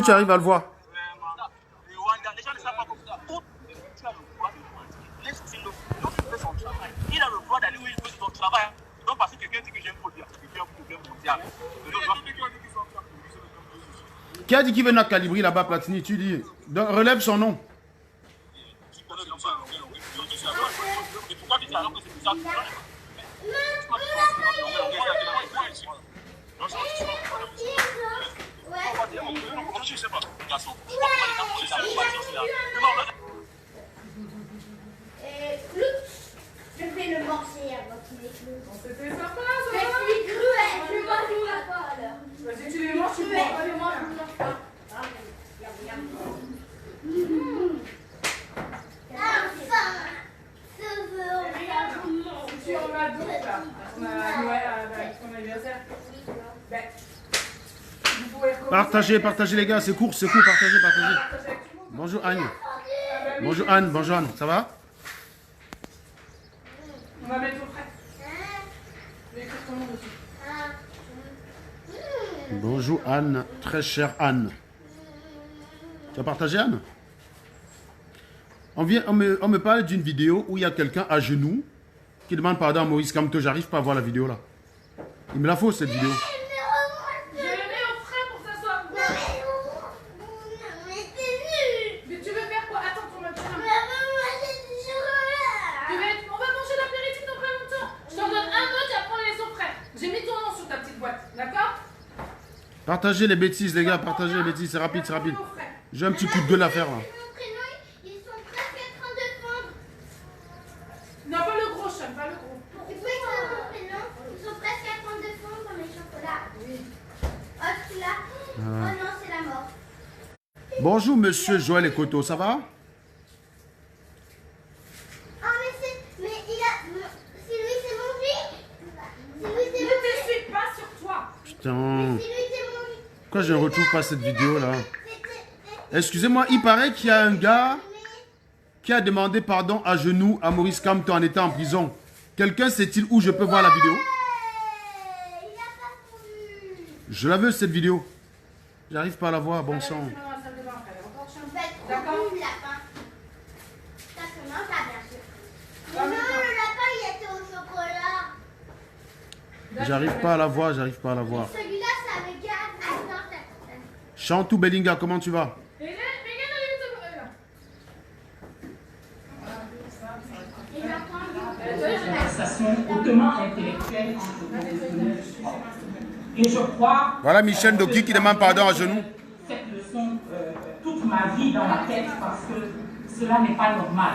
que tu arrives à le voir? Les gens ne savent pas comme ça. Tu as le droit de mentir. Laisse-le. L'autre fait son travail. Il a le droit d'aller où il veut son travail. Donc parce que quelqu'un dit que j'ai un problème, il y a un problème mondial. Qui a dit qu'il veut notre calibrer là-bas, Platini? Tu dis. Donc, relève son nom. Et pourquoi tu dis alors que c'est bizarre? Je sais pas, garçon. Je vois comment les gens font les affaires là. Je vais le manger avant qu'il est cru. C'était sympa, ça. Mais il est cruel, je le mange pas alors. Vas-y, tu les manges, tu prends pas les Moi, mains. je ne mange pas. Enfin, Tu en as d'autres là. On a Noël avec ton anniversaire. Ben, vous pouvez recommencer. Partagez les gars, c'est court, partagez. Bonjour Anne. Bonjour Anne, ça va? On va mettre au frais. Je vais écrire ton nom dessus. Bonjour Anne, très chère Anne. Tu as partagé Anne? On me parle d'une vidéo où il y a quelqu'un à genoux qui demande pardon à Maurice Kamto. J'arrive pas à voir la vidéo là. Il me la faut cette vidéo. Je le mets au frais pour que ça soit bon. Mais tu veux faire quoi? Attends, ton match. On va manger l'apéritif dans pas longtemps. Je t'en donne un autre et après on les laisse au frais. J'ai mis ton nom sur ta petite boîte, d'accord? Partagez les bêtises les gars, partagez les bêtises, c'est rapide. J'ai un petit coup de gueule à faire là. Non, pas le gros, Sean, pas le gros. Ils sont presque à prendre de fond dans les chocolats. Oui. Oh, celui-là. Oh non, c'est la mort. Bonjour monsieur Joël Ekoto, ça va? Ah, mais il a. C'est lui, c'est mon vie. C'est lui, c'est Ne mon vie. t'essuie pas sur toi. Putain. C'est lui, c'est mon vie. Pourquoi je ne retrouve pas cette vidéo là? Excusez-moi, il paraît qu'il y a un gars qui a demandé pardon à genoux à Maurice Kamto en étant en prison. Quelqu'un sait-il où je peux voir la vidéo? Il a pas voulu. Je la veux cette vidéo. J'arrive pas à la voir, bon sang. On va être trop nul, lapin. Ça se mange là, bien sûr. Mais non, le lapin, il était au chocolat. J'arrive pas à la voir, Celui-là, ça me garde. Chantou Bellinga, comment tu vas? Conversation hautement intellectuelle entre vous. Et je crois. Voilà Michel Doki qui demande pardon à genoux. Cette leçon toute ma vie dans la tête parce que cela n'est pas normal.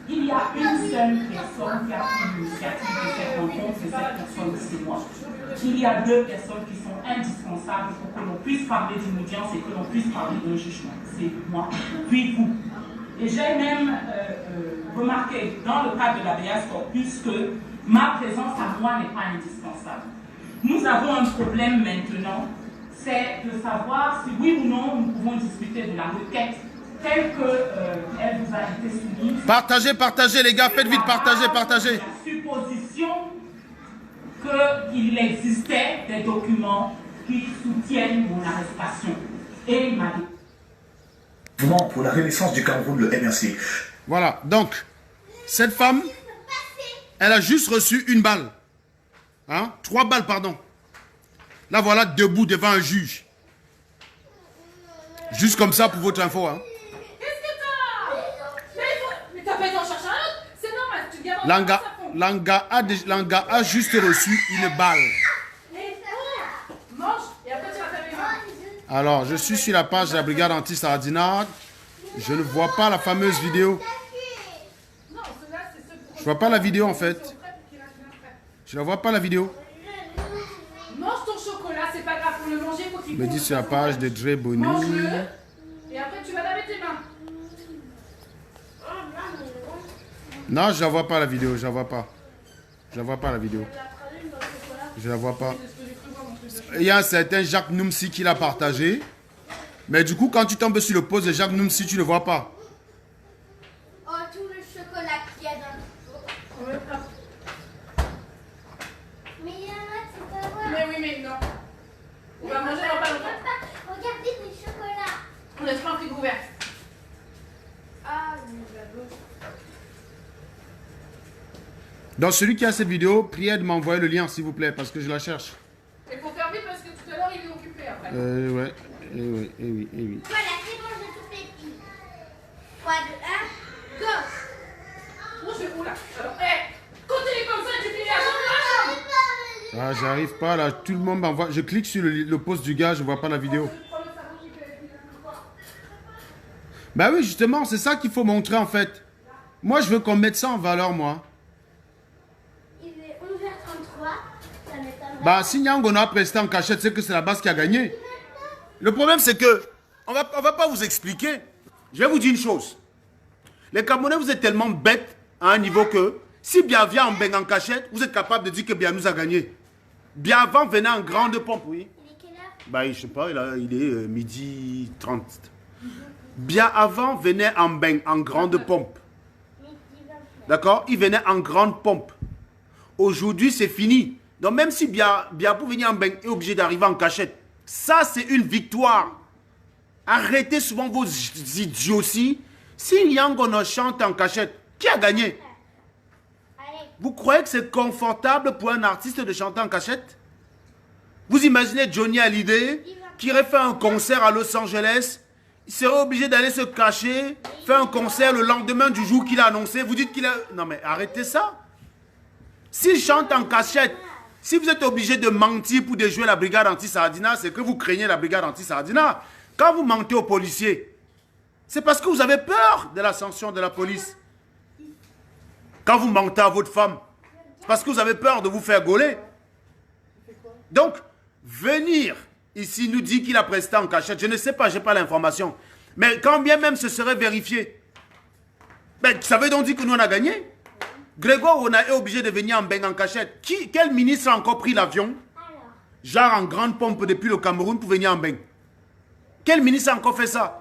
Il y a une seule personne qui a pris l'initiative de cette rencontre, et cette personne, c'est moi. Il y a deux personnes qui sont indispensables pour que l'on puisse parler d'une audience et que l'on puisse parler d'un jugement. C'est moi, puis vous. Et j'ai même remarqué dans le cadre de l'habeas corpus que ma présence à moi n'est pas indispensable. Nous avons un problème maintenant, c'est de savoir si oui ou non nous pouvons discuter de la requête telle qu'elle vous a été soumise. Partagez les gars, faites vite, partagez. La supposition qu'il existait des documents qui soutiennent mon arrestation. Et il m'a dit. Pour la renaissance du Cameroun, le MRC. Voilà, donc, cette femme, elle a juste reçu une balle. Hein? 3 balles, pardon. Là, voilà, debout devant un juge. Juste comme ça pour votre info. Hein? Qu'est-ce que t'as? Mais t'as pas été en chercher un autre? C'est normal, tu gardes Langa a juste reçu une balle. mange et après tu vas faire les mains. Alors, je suis sur la page de la brigade anti-sardinade. Je ne vois pas la fameuse vidéo. Non, ceux-là, c'est ceux pour... Je vois pas la vidéo en fait. Je ne vois pas la vidéo. Mange ton chocolat, c'est pas grave, pour le manger, faut qu'il Me dit sur la page de Dre Boni. mange-le et après tu vas laver tes mains. Non, je ne vois pas la vidéo, je la vois pas. Je la vois pas la vidéo. Je la vois pas. Il y a un certain Jacques Noumsi qui l'a partagé. Mais du coup, quand tu tombes sur le post de Jacques Noumsi, tu ne vois pas. Oh, tout le chocolat qu'il y a dans le pot. Mais il y en a, c'est pas vrai. Mais oui, mais non. On va manger dans pas longtemps. Regardez, Donc celui qui a cette vidéo, priez de m'envoyer le lien s'il vous plaît, parce que je la cherche. Il faut faire vite parce que tout à l'heure il est occupé après. Ouais, oui. Voilà, c'est bon, j'ai tout fait. 3, 2, 1, go. Oh, c'est où là? Alors, continue comme ça, tu finis à son place. Ah, j'arrive pas là, tout le monde m'envoie. Je clique sur le post du gars, je vois pas la vidéo. Bah oui, justement, c'est ça qu'il faut montrer en fait. Moi, je veux qu'on mette ça en valeur, moi. Il est 11h33, ça m'étonnerait. Bah, si Nyangono a presté en cachette, c'est que c'est la base qui a gagné. Le problème, c'est que on va pas vous expliquer. Je vais vous dire une chose. Les Camerounais, vous êtes tellement bêtes à un niveau que si Biavia en baigne en cachette, vous êtes capable de dire que Bia nous a gagné. Biavant venait en grande pompe, oui. Il est quelle heure? Bah, je sais pas, il est midi 30. Biavant venait en baigne en grande pompe. D'accord? Il venait en grande pompe. Aujourd'hui, c'est fini. Donc, même si Bia pour venir en baigne est obligé d'arriver en cachette, ça, c'est une victoire. Arrêtez souvent vos idioties. Si Nyangono chante en cachette, qui a gagné? Allez. Vous croyez que c'est confortable pour un artiste de chanter en cachette? Vous imaginez Johnny Hallyday qui aurait fait un concert à Los Angeles, il serait obligé d'aller se cacher, faire un concert le lendemain du jour qu'il a annoncé. Vous dites qu'il a... Non mais arrêtez ça. S'il chante en cachette, si vous êtes obligé de mentir pour déjouer la brigade anti-Sardina, c'est que vous craignez la brigade anti-Sardina. Quand vous mentez aux policiers, c'est parce que vous avez peur de la sanction de la police. Quand vous mentez à votre femme, c'est parce que vous avez peur de vous faire gauler. Donc, venir ici nous dit qu'il a presté en cachette, je ne sais pas, je n'ai pas l'information. Mais quand bien même ce serait vérifié, ben, ça veut donc dire que nous on a gagné. Grégoire Rona est obligé de venir en baigne en cachette. Quel ministre a encore pris l'avion, genre en grande pompe depuis le Cameroun pour venir en baigne? Quel ministre a encore fait ça?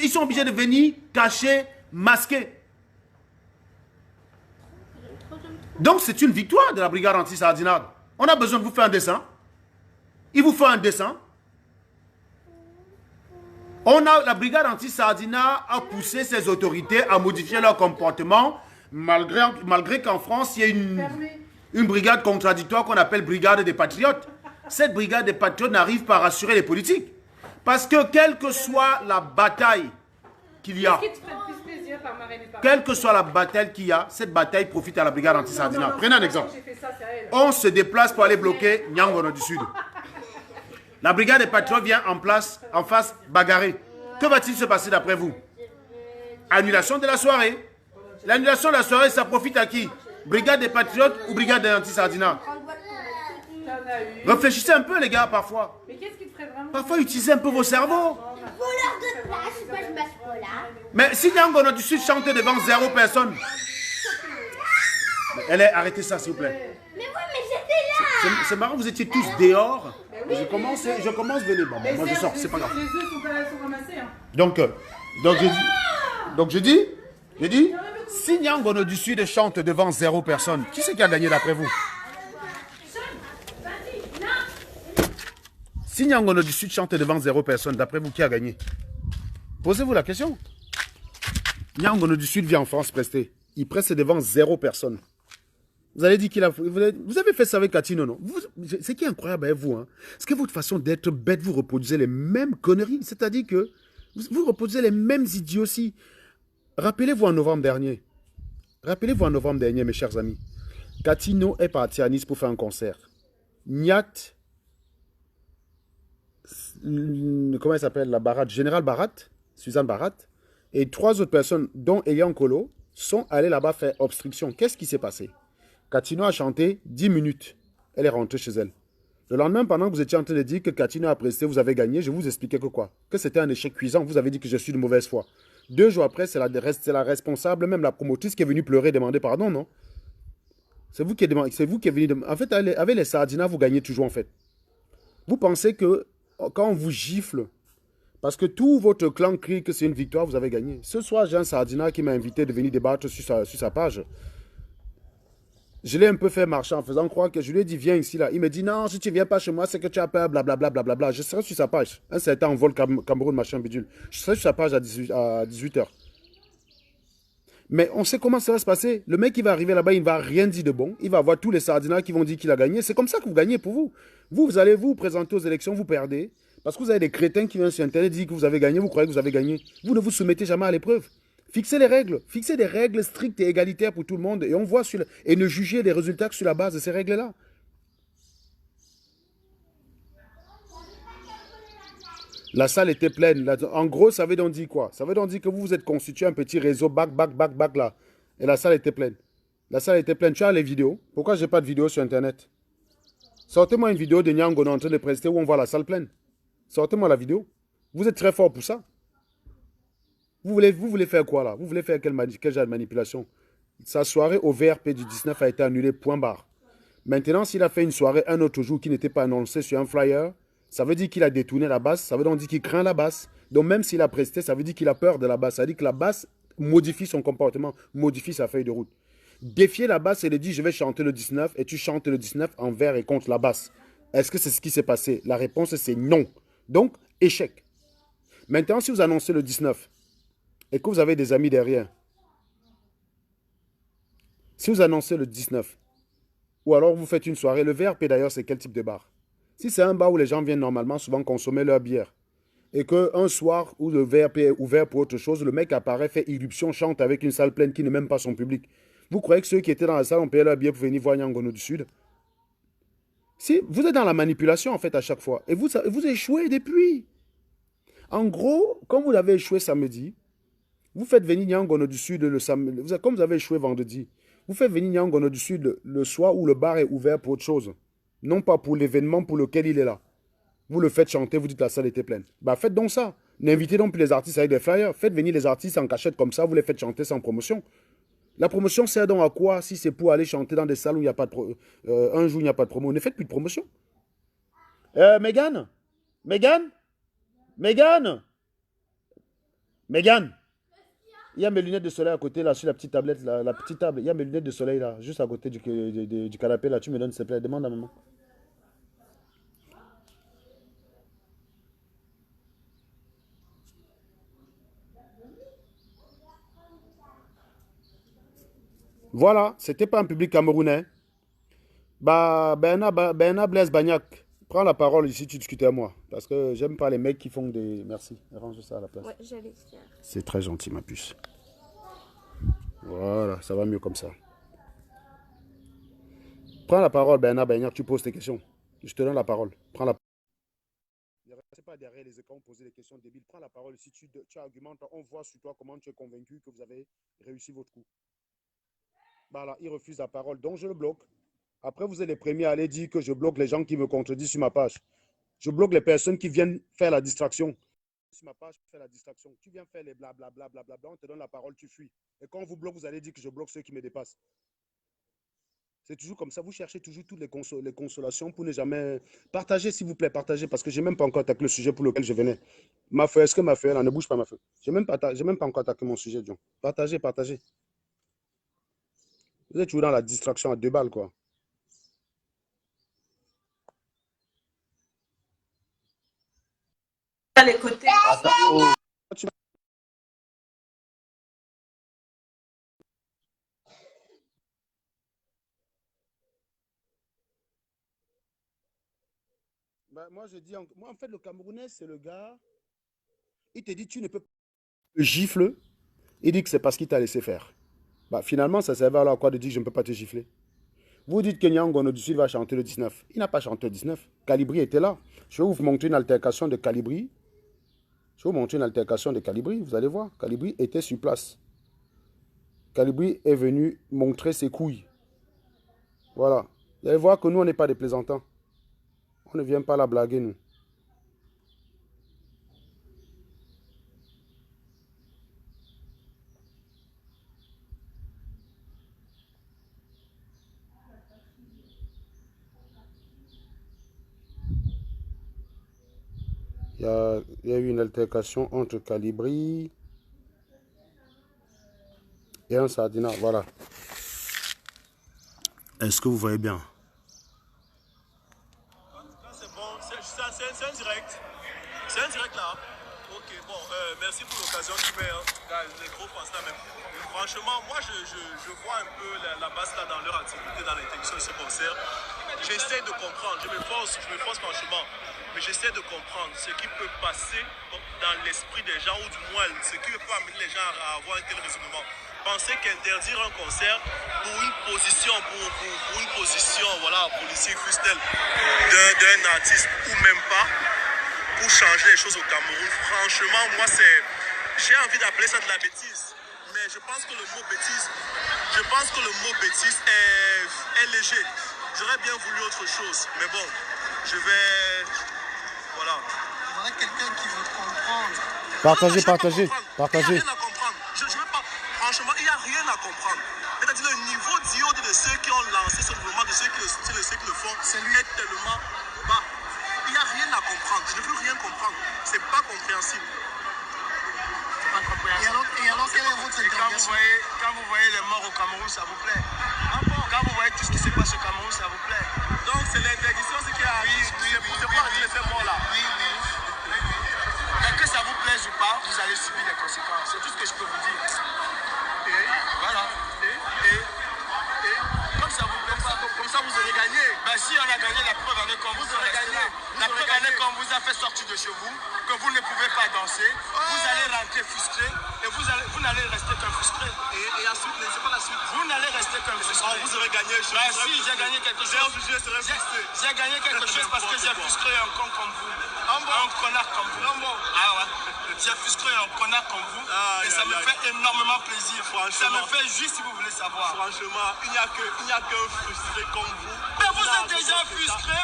Ils sont obligés de venir cachés, masqués. Donc c'est une victoire de la brigade anti-sardinade. On a besoin de vous faire un dessin. Il vous faut un dessin. La brigade anti-sardina a poussé ses autorités à modifier leur comportement, malgré qu'en France, il y a une brigade contradictoire qu'on appelle brigade des patriotes. Cette brigade des patriotes n'arrive pas à rassurer les politiques. Parce que quelle que soit la bataille qu'il y a, quelle que soit la bataille qu'il y a, cette bataille profite à la brigade anti-sardina. Prenez un exemple. On se déplace pour aller bloquer Nyangono du Sud. La brigade des patriotes vient en face, bagarrer. Que va-t-il se passer d'après vous? Annulation de la soirée. L'annulation de la soirée, ça profite à qui? Brigade des patriotes ou brigade des anti-sardina? Réfléchissez un peu les gars parfois. Mais qu'est-ce qui te ferait vraiment... Parfois utilisez un peu vos cerveaux. Voleur de place, moi je m'assieds pas là. Mais si Nyangono du Sud chante devant 0 personne. Arrêtez ça s'il vous plaît. Mais oui, mais j'étais là. C'est marrant, vous étiez tous dehors. Je commence, venez. Bon, moi je sors, c'est pas grave. Les œufs sont ramassés. Hein. Donc je dis, si Nyangono du Sud chante devant 0 personne, qui c'est qui a gagné d'après vous? Si Nyangono du Sud chante devant 0 personne, d'après vous, qui a gagné? Posez-vous la question. Nyangono du Sud vient en France prester. Il preste devant 0 personne. Vous allez dire qu'il a... Vous avez fait ça avec Katino, non? Ce qui est incroyable avec vous, hein, c'est que votre façon d'être bête, vous reproduisez les mêmes conneries. C'est-à-dire que vous reproduisez les mêmes idioties. Rappelez-vous en novembre dernier. Mes chers amis. Katino est parti à Nice pour faire un concert. Niat... Comment elle s'appelle? La Barat, Général Barat, Suzanne Barat, et 3 autres personnes, dont Elian Kolo, sont allées là-bas faire obstruction. Qu'est-ce qui s'est passé? Katino a chanté 10 minutes. Elle est rentrée chez elle. Le lendemain, pendant que vous étiez en train de dire que Katino a presté, vous avez gagné, je vous expliquais que quoi? Que c'était un échec cuisant. Vous avez dit que je suis de mauvaise foi. 2 jours après, c'est la responsable, même la promotrice qui est venue pleurer et demander pardon, non? C'est vous qui êtes venu demander. En fait, avec les Sardinas, vous gagnez toujours, en fait. Vous pensez que quand on vous gifle, parce que tout votre clan crie que c'est une victoire, vous avez gagné. Ce soir, j'ai un Sardina qui m'a invité de venir débattre sur sa page. Je l'ai un peu fait marcher en faisant croire que je lui ai dit viens ici là. Il me dit non, si tu ne viens pas chez moi, c'est que tu as peur, blablabla. Bla. Je serai sur sa page. Un certain envol Cameroun, machin bidule. Je serai sur sa page à 18h. Mais on sait comment ça va se passer. Le mec qui va arriver là-bas, il ne va rien dire de bon. Il va avoir tous les sardinats qui vont dire qu'il a gagné. C'est comme ça que vous gagnez pour vous. Vous allez vous présenter aux élections, vous perdez. Parce que vous avez des crétins qui viennent sur Internet dire que vous avez gagné, vous croyez que vous avez gagné. Vous ne vous soumettez jamais à l'épreuve. Fixez les règles. Fixez des règles strictes et égalitaires pour tout le monde. Et on voit et ne jugez les résultats que sur la base de ces règles-là. La salle était pleine. En gros, ça veut donc dire quoi? Ça veut donc dire que vous vous êtes constitué un petit réseau back là. Et la salle était pleine. La salle était pleine. Tu as les vidéos. Pourquoi je n'ai pas de vidéo sur Internet? Sortez-moi une vidéo de Nyango en train de prester où on voit la salle pleine. Sortez-moi la vidéo. Vous êtes très fort pour ça. Vous voulez faire quoi là? Vous voulez faire quel genre de manipulation? Sa soirée au VRP du 19 a été annulée, point barre. Maintenant, s'il a fait une soirée un autre jour qui n'était pas annoncé sur un flyer, ça veut dire qu'il a détourné la basse, ça veut donc dire qu'il craint la basse. Donc même s'il a presté, ça veut dire qu'il a peur de la basse. Ça veut dire que la basse modifie son comportement, modifie sa feuille de route. Défier la basse et lui dire je vais chanter le 19 et tu chantes le 19 envers et contre la basse. Est-ce que c'est ce qui s'est passé? La réponse c'est non. Donc, échec. Maintenant, si vous annoncez le 19 et que vous avez des amis derrière, si vous annoncez le 19, ou alors vous faites une soirée, le VRP d'ailleurs c'est quel type de bar? Si c'est un bar où les gens viennent normalement souvent consommer leur bière, et qu'un soir où le VRP est ouvert pour autre chose, le mec apparaît, fait irruption, chante avec une salle pleine qui n'est même pas son public. Vous croyez que ceux qui étaient dans la salle ont payé leur bière pour venir voir Nyangono du Sud? Si, vous êtes dans la manipulation en fait à chaque fois. Et vous échouez depuis. En gros, comme vous avez échoué samedi, vous faites venir Nyangono du Sud le samedi. Comme vous avez échoué vendredi, vous faites venir Nyangono du Sud le soir où le bar est ouvert pour autre chose. Non pas pour l'événement pour lequel il est là. Vous le faites chanter, vous dites que la salle était pleine. Bah faites donc ça. N'invitez donc plus les artistes avec des flyers. Faites venir les artistes en cachette comme ça, vous les faites chanter sans promotion. La promotion sert donc à quoi si c'est pour aller chanter dans des salles où il n'y a pas de un jour il n'y a pas de promo? Ne faites plus de promotion. Mégane, il y a mes lunettes de soleil à côté, là, sur la petite tablette, la petite table. Il y a mes lunettes de soleil, là, juste à côté du canapé, là. Tu me donnes, s'il te plaît. Demande à maman. Voilà, c'était pas un public camerounais. Bah, Bernard Blaise Bagnac, prends la parole ici, tu discutes à moi. Parce que j'aime pas les mecs qui font des... Merci, range ça à la place. Ouais, j'allais faire. C'est très gentil, ma puce. Voilà, ça va mieux comme ça. Prends la parole, Bernard Bagnac, tu poses tes questions. Je te donne la parole. Prends la parole. Ne restez pas derrière les écrans, poser des questions débiles. Prends la parole ici, tu argumentes. On voit sur toi comment tu es convaincu que vous avez réussi votre coup. Voilà, il refuse la parole, donc je le bloque. Après, vous êtes les premiers à aller dire que je bloque les gens qui me contredisent sur ma page. Je bloque les personnes qui viennent faire la distraction. Sur ma page, faire la distraction. Tu viens faire les blablabla, on te donne la parole, tu fuis. Et quand on vous bloque, vous allez dire que je bloque ceux qui me dépassent. C'est toujours comme ça. Vous cherchez toujours toutes les consolations pour ne jamais... Partagez, s'il vous plaît, partagez, parce que je n'ai même pas encore attaqué le sujet pour lequel je venais. Ma feu, est-ce que ma feu, là, ne bouge pas ma feu? Je n'ai même pas encore attaqué mon sujet, John. Partagez, partagez. Vous êtes toujours dans la distraction à 2 balles, quoi. Les côtés. Bah, moi, je dis, moi, en fait, le Camerounais, c'est le gars, il te dit, tu ne peux pas. Le gifle, il dit que c'est parce qu'il t'a laissé faire. Bah, finalement, ça servait alors à quoi de dire que je ne peux pas te gifler? Vous dites que Nyangono du Sud va chanter le 19. Il n'a pas chanté le 19. Calibri était là. Je vais vous montrer une altercation de Calibri. Vous allez voir. Calibri était sur place. Calibri est venu montrer ses couilles. Voilà. Vous allez voir que nous, on n'est pas des plaisantants. On ne vient pas la blaguer, nous. Il y a eu une altercation entre Calibri et un Sardina. Voilà. Est-ce que vous voyez bien? C'est bon, c'est un direct. C'est un direct là. Ok, bon, merci pour l'occasion tu mets, hein. Les gros pensent là même. Franchement, moi je vois un peu la base là dans leur activité, dans l'intention de ce concert. J'essaie de comprendre, je me force franchement, mais j'essaie de comprendre ce qui peut passer dans l'esprit des gens, ou du moins ce qui peut amener les gens à avoir un tel raisonnement. Pensez qu'interdire un concert pour une position, pour une position, voilà, politique, fût-elle, d'un artiste ou même pas, pour changer les choses au Cameroun, franchement, moi, j'ai envie d'appeler ça de la bêtise. Mais je pense que le mot bêtise, est léger. J'aurais bien voulu autre chose, mais bon, voilà. Il y aurait quelqu'un qui veut comprendre. Partagez. Il n'y a rien à comprendre. Je veux pas. Franchement, il n'y a rien à comprendre. C'est-à-dire le niveau d'iode de ceux qui ont lancé ce mouvement, de ceux qui le font, est tellement bas. Il n'y a rien à comprendre. Je ne veux rien comprendre. C'est pas compréhensible. Et alors, quelle est votre interrogation? Quand vous voyez les morts au Cameroun, ça vous plaît? Quand vous voyez tout ce qui se passe au Cameroun, ça vous plaît? Donc c'est l'interdiction, ce qui arrive. C'est pas arrêter ces morts-là. Mais que ça vous plaise ou pas, vous allez subir les conséquences. C'est tout ce que je peux vous dire. Et voilà. Et comme ça vous plaît pas, comme ça vous aurez gagné. Ben si on a gagné, la preuve avec quand vous aurez gagné. La preuve avec quand on vous a fait sortir de chez vous, que vous ne pouvez pas danser, vous allez rentrer frustré et vous n'allez rester qu'un frustré. Et ensuite, c'est pas la suite. Vous n'allez rester qu'un frustré. Vous aurez gagné. Ben si, j'ai gagné quelque chose. J'ai gagné quelque chose parce que j'ai frustré un con comme vous. Un connard comme vous. Ah ouais. J'ai frustré un connard comme vous. Et ça me fait énormément plaisir. Ça me fait juste si vous voulez savoir. Franchement, il n'y a qu'un frustré comme vous. Mais vous êtes déjà frustré.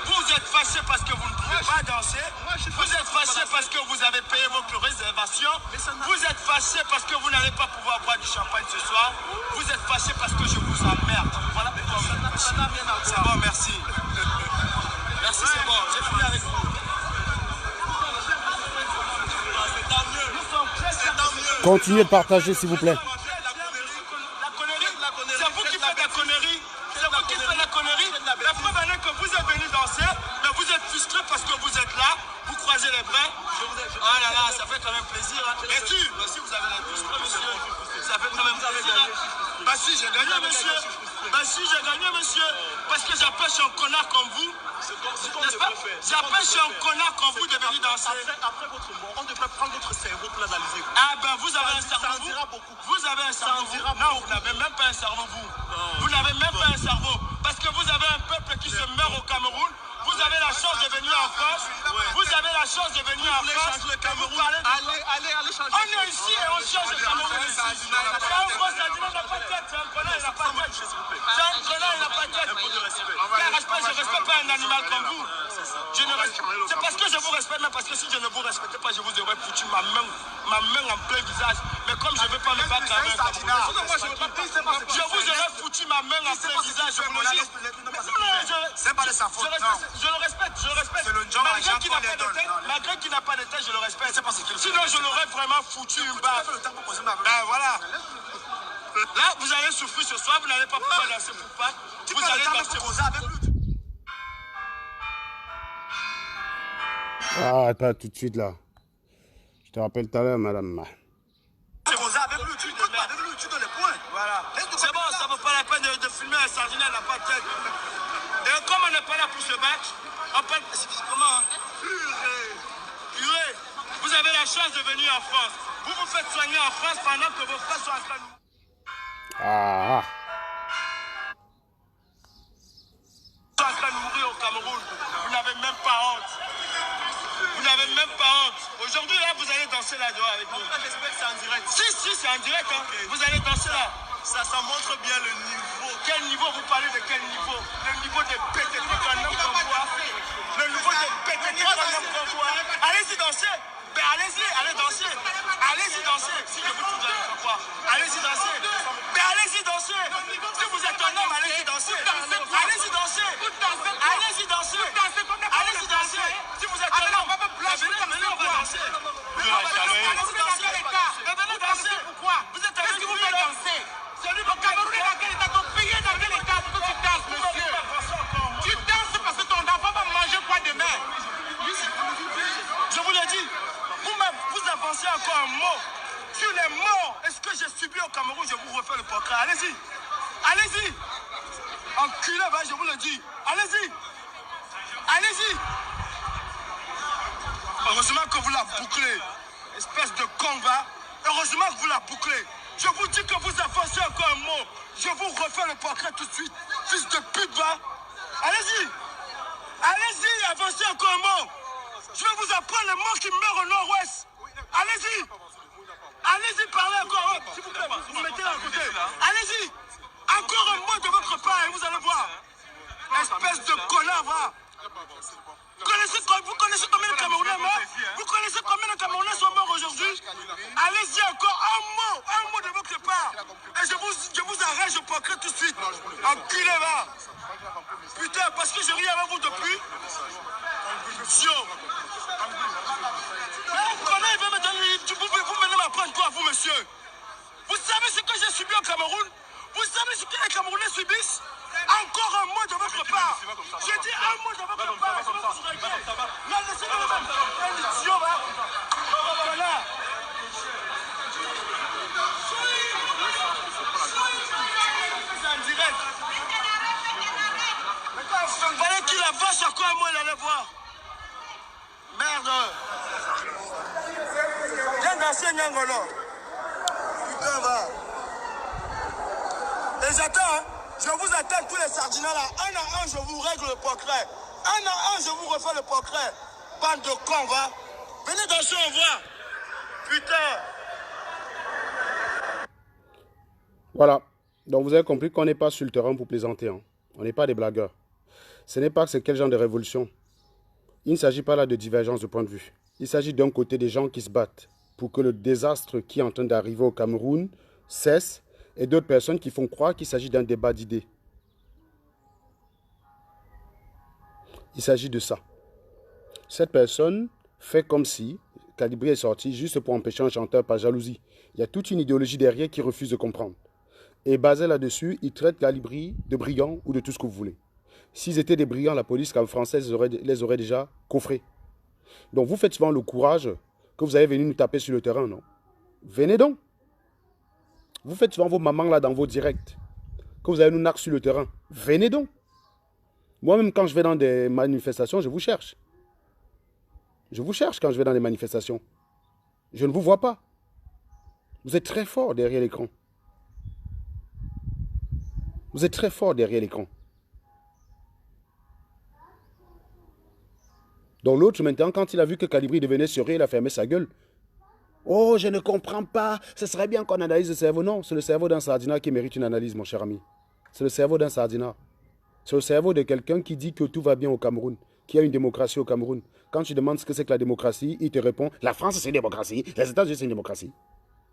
Vous êtes fâché parce que vous ne pouvez pas danser. Vous êtes fâché parce que vous avez payé votre réservation. Vous êtes fâché parce que vous n'allez pas pouvoir boire du champagne ce soir. Vous êtes fâché parce que je vous emmerde. Voilà pourquoi. C'est bon, merci. Merci, c'est bon. J'ai fini avec vous. Continuez de partager, s'il vous plaît. C'est vous qui faites la connerie. C'est vous qui faites la connerie. La preuve en est que vous êtes venu danser, mais vous êtes frustré parce que vous êtes là, vous croisez les bras. Oh là là, ça fait quand même plaisir. Bien sûr, vous avez la frustré, monsieur. Ça fait quand même plaisir. Bah si, j'ai gagné, monsieur. Bah si, j'ai gagné, monsieur. Parce que j'empêche un connard comme vous. N'est-ce pas? J'empêche un connard comme vous de venir danser. Après votre mort, on devrait prendre votre cerveau pour l'analyser. Ah ben vous avez un cerveau, vous avez un cerveau. Non, vous n'avez même pas un cerveau, vous. Vous n'avez même pas un cerveau. Parce que vous avez un peuple qui se meurt au Cameroun. Vous avez la chance de venir en France. Vous avez la chance de venir en France. Le Cameroun. Allez changer. On est ici et on change le Cameroun ici. C'est un gros sardine, il n'a pas de tête. C'est un connard, il n'a pas de tête. C'est un connard, il n'a pas de tête. Je ne respecte pas un animal comme vous. C'est parce que je vous respecte, mais parce que si je ne vous respectais pas, je vous aurais foutu ma main en plein visage. Mais comme je ne veux pas me battre avec un Camerounais, je vous aurais foutu ma main en plein visage. Je vous le dis. C'est pas de sa faute. Je le respecte. Malgré qu'il n'a pas de tête, je le respecte. Sinon, je l'aurais vraiment foutu une baffe. Ben voilà. Là, vous allez souffrir ce soir, vous n'allez pas pouvoir danser pour pas. Vous allez danser pour ça avec lui. Ah, pas tout de suite là. Je te rappelle tout à l'heure, madame. C'est pour ça avec lui, tu donnes les points. Voilà. C'est bon, ça ne vaut pas la peine de filmer un sardinat, n'a pas de tête. Et comme on n'est pas là pour se battre, on parle. Comment? Purée. Vous avez la chance de venir en France. Vous vous faites soigner en France pendant que vos frères sont en train de. Ah. Sont en train de mourir au Cameroun. Vous n'avez même pas honte. Vous n'avez même pas honte. Aujourd'hui, là, vous allez danser là-dehors avec nous. J'espère que c'est en direct. Si, c'est en direct. Hein. Okay. Vous allez danser là. Ça montre bien le niveau. Quel niveau? Vous parlez de quel niveau? Le niveau de pététique d'un homme comme moi. Le niveau de pététique d'un homme comme moi. Allez-y danser. Ben allez danser. Allez-y danser. Si je vous trouve avec quoi? Allez-y danser. Ben allez-y danser. Si vous êtes un homme, allez-y danser. Allez-y danser. Allez-y danser. Allez-y danser. Si vous êtes un homme, venez, on va danser. Venez danser. Pourquoi? Vous êtes un homme. Qu'est-ce que vous voulez danser? Celui au Cameroun est dans quel état? Ton pays est dans quel état pour que tu danses, monsieur? Tu danses parce que ton enfant va manger quoi demain? avancez encore un mot sur les morts, est-ce que j'ai subi au Cameroun, je vous refais le portrait. Allez-y. Allez-y. Enculé, je vous le dis. Allez-y. Allez-y. Heureusement que vous la bouclez. Espèce de con, va. Heureusement que vous la bouclez. Je vous dis que vous avancez encore un mot. Je vous refais le portrait tout de suite. Fils de pute, va. Allez-y. Allez-y, avancez encore un mot. Je vais vous apprendre les mots qui meurent au nord-ouest. Allez-y. Allez-y, parlez encore. S'il vous plaît, vous mettez là à côté. Allez-y. Encore un mot de votre part et vous allez voir. Espèce de connard, va. Vous connaissez combien de Camerounais morts? Vous connaissez combien de Camerounais sont morts aujourd'hui? Allez-y, encore un mot de votre part. Et je vous arrête, je porterai tout de suite. Enculé, va. Putain, parce que je ris avec vous depuis. Yo. Vous venez m'apprendre quoi, vous, monsieur? Vous savez ce que j'ai subi au Cameroun? Vous savez ce que les Camerounais subissent? Encore un mot de votre part. J'ai dit un mot de votre part. Non, laissez-moi le même. Un idiot, là. Voilà. C'est en direct. Il fallait qu'il la vache encore un mot, il allait voir. Merde. Viens danser, Nyangolo. Putain, va. Et j'attends, hein. Je vous attends tous les sardinats là. Un à un, je vous règle le portrait. Un à un, je vous refais le portrait. Bande de cons, va. Venez danser, on voit. Putain. Voilà. Donc vous avez compris qu'on n'est pas sur le terrain pour plaisanter. Hein. On n'est pas des blagueurs. Ce n'est pas que c'est quel genre de révolution. Il ne s'agit pas là de divergence de point de vue. Il s'agit d'un côté des gens qui se battent pour que le désastre qui est en train d'arriver au Cameroun cesse, et d'autres personnes qui font croire qu'il s'agit d'un débat d'idées. Il s'agit de ça. Cette personne fait comme si Calibré est sorti juste pour empêcher un chanteur par jalousie. Il y a toute une idéologie derrière qui refuse de comprendre. Et basé là-dessus, ils traitent Calibré de brigands ou de tout ce que vous voulez. S'ils étaient des brigands, la police comme française les aurait déjà coffrés. Donc vous faites souvent le courage que vous avez venu nous taper sur le terrain, non? Venez donc. Vous faites souvent vos mamans là dans vos directs. Que vous allez nous narguer sur le terrain. Venez donc. Moi-même, quand je vais dans des manifestations, je vous cherche. Je vous cherche quand je vais dans des manifestations. Je ne vous vois pas. Vous êtes très fort derrière l'écran. Vous êtes très fort derrière l'écran. Donc l'autre, maintenant, quand il a vu que Calibré devenait sérieux, il a fermé sa gueule. Oh, je ne comprends pas. Ce serait bien qu'on analyse le cerveau. Non, c'est le cerveau d'un sardinat qui mérite une analyse, mon cher ami. C'est le cerveau d'un sardinat. C'est le cerveau de quelqu'un qui dit que tout va bien au Cameroun, qu'il y a une démocratie au Cameroun. Quand tu demandes ce que c'est que la démocratie, il te répond « La France, c'est une démocratie. Les États-Unis, c'est une démocratie. »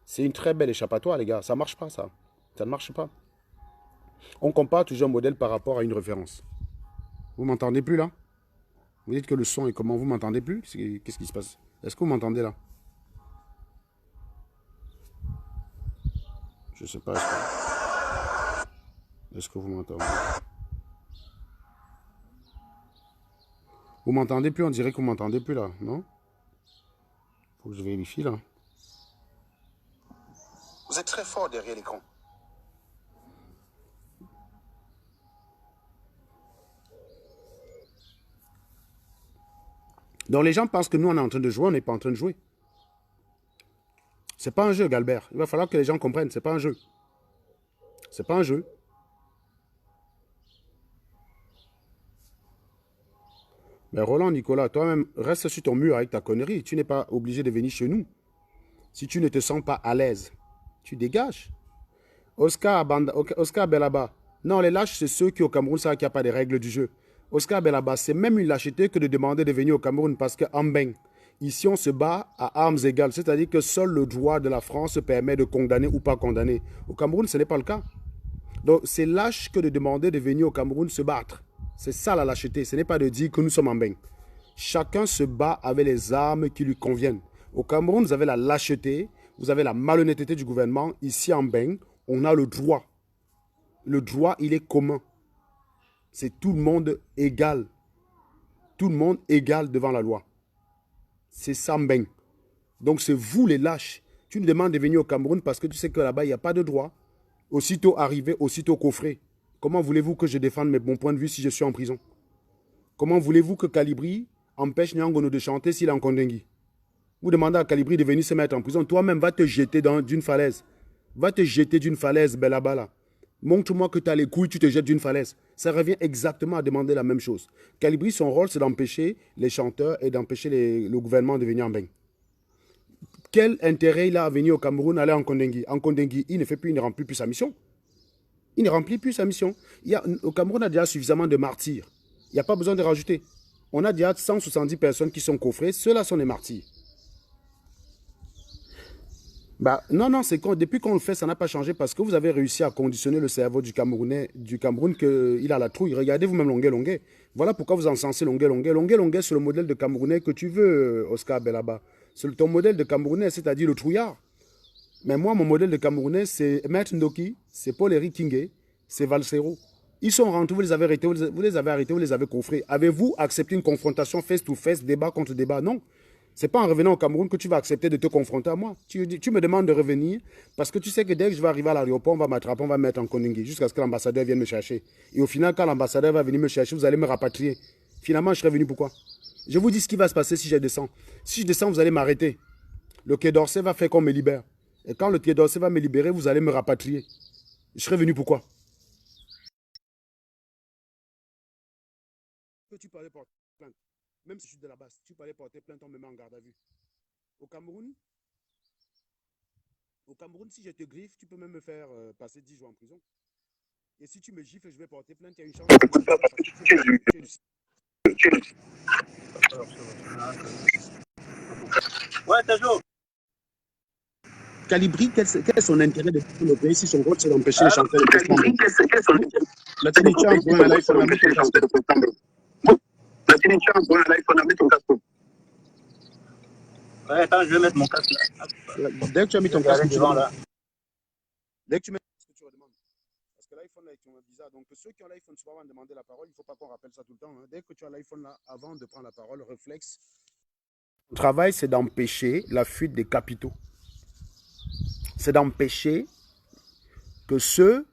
C'est une très belle échappatoire, les gars. Ça ne marche pas, ça. Ça ne marche pas. On compare toujours un modèle par rapport à une référence. Vous ne m'entendez plus, là? Vous dites que le son est comment? Vous ne m'entendez plus? Qu'est-ce qui se passe? Est-ce que vous m'entendez, là? Je ne sais pas. Est-ce que vous m'entendez? Vous m'entendez plus? On dirait que vous m'entendez plus là, non? Faut que je vérifie là. Vous êtes très fort derrière l'écran. Donc les gens pensent que nous on est en train de jouer, on n'est pas en train de jouer. C'est pas un jeu, Galbert. Il va falloir que les gens comprennent, c'est pas un jeu. C'est pas un jeu. Mais Roland, Nicolas, toi-même, reste sur ton mur avec ta connerie. Tu n'es pas obligé de venir chez nous. Si tu ne te sens pas à l'aise, tu dégages. Oscar Belaba. Non, les lâches, c'est ceux qui au Cameroun savent qu'il n'y a pas de règles du jeu. Oscar Belaba, c'est même une lâcheté que de demander de venir au Cameroun parce qu'en Mbeng, ici on se bat à armes égales. C'est-à-dire que seul le droit de la France permet de condamner ou pas condamner. Au Cameroun, ce n'est pas le cas. Donc, c'est lâche que de demander de venir au Cameroun se battre. C'est ça la lâcheté. Ce n'est pas de dire que nous sommes en Mbeng. Chacun se bat avec les armes qui lui conviennent. Au Cameroun, vous avez la lâcheté, vous avez la malhonnêteté du gouvernement. Ici en Mbeng, on a le droit. Le droit, il est commun. C'est tout le monde égal. Tout le monde égal devant la loi. C'est ça Mbeng. Donc c'est vous les lâches. Tu nous demandes de venir au Cameroun parce que tu sais que là-bas, il n'y a pas de droit. Aussitôt arrivé, aussitôt coffré. Comment voulez-vous que je défende mon point de vue si je suis en prison? Comment voulez-vous que Calibri empêche Nyangono de chanter s'il est en Kondengui? Vous demandez à Calibri de venir se mettre en prison. Toi-même, va te jeter d'une falaise. Va te jeter d'une falaise, Bellabala. Montre-moi que tu as les couilles, tu te jettes d'une falaise. Ça revient exactement à demander la même chose. Calibri, son rôle, c'est d'empêcher les chanteurs et d'empêcher le gouvernement de venir en Beng. Quel intérêt il a à venir au Cameroun, aller en Kondengui? En Kondengui, il ne remplit plus sa mission. Il ne remplit plus sa mission. Au Cameroun, on a déjà suffisamment de martyrs. Il n'y a pas besoin de rajouter. On a déjà 170 personnes qui sont coffrées. Ceux-là sont des martyrs. Bah, non, c'est quand depuis qu'on le fait, ça n'a pas changé parce que vous avez réussi à conditionner le cerveau du Cameroun qu'il a la trouille. Regardez vous-même Longuet. Voilà pourquoi vous encensez Longuet. Longuet, c'est le modèle de Camerounais que tu veux, Oscar Bellaba. C'est ton modèle de Camerounais, c'est-à-dire le trouillard. Mais moi, mon modèle de Camerounais, c'est Maître Ndoki, c'est Paul-Éric Kingé, c'est Valsero. Ils sont rentrés, vous les avez arrêtés, vous les avez coffrés. Avez-vous accepté une confrontation face-to-face, débat contre débat? Non. Ce n'est pas en revenant au Cameroun que tu vas accepter de te confronter à moi. Tu me demandes de revenir parce que tu sais que dès que je vais arriver à l'aéroport, on va m'attraper, on va me mettre en Kondengui jusqu'à ce que l'ambassadeur vienne me chercher. Et au final, quand l'ambassadeur va venir me chercher, vous allez me rapatrier. Finalement, je serai venu pourquoi? Je vous dis ce qui va se passer si je descends. Si je descends, vous allez m'arrêter. Le Quai d'Orsay va faire qu'on me libère. Et quand le Quai d'Orsay va me libérer, vous allez me rapatrier. Je serai venu pourquoi? Tu peux aller porter plainte. Même si je suis de la base, tu peux aller porter plainte, on me met en garde à vue. Au Cameroun, si je te griffe, tu peux même me faire passer 10 jours en prison. Et si tu me gifles et je vais porter plainte, il y a une chance. Ouais, t'as joué. Calibri, quel est son intérêt de le pays si son rôle c'est d'empêcher les chanteurs de Calibri, quel est son intérêt? La Tunisie a un point à l'iPhone, Ouais, attends, je vais mettre mon casque là. Dès que tu as mis ton casque devant là. Dès que tu mets ce que tu redemandes. Parce que l'iPhone là est bizarre. Donc ceux qui ont l'iPhone souvent vont demander la parole. Il ne faut pas qu'on rappelle ça tout le temps. Hein. Dès que tu as l'iPhone là, avant de prendre la parole, réflexe. Le travail, c'est d'empêcher la fuite des capitaux. C'est d'empêcher que ceux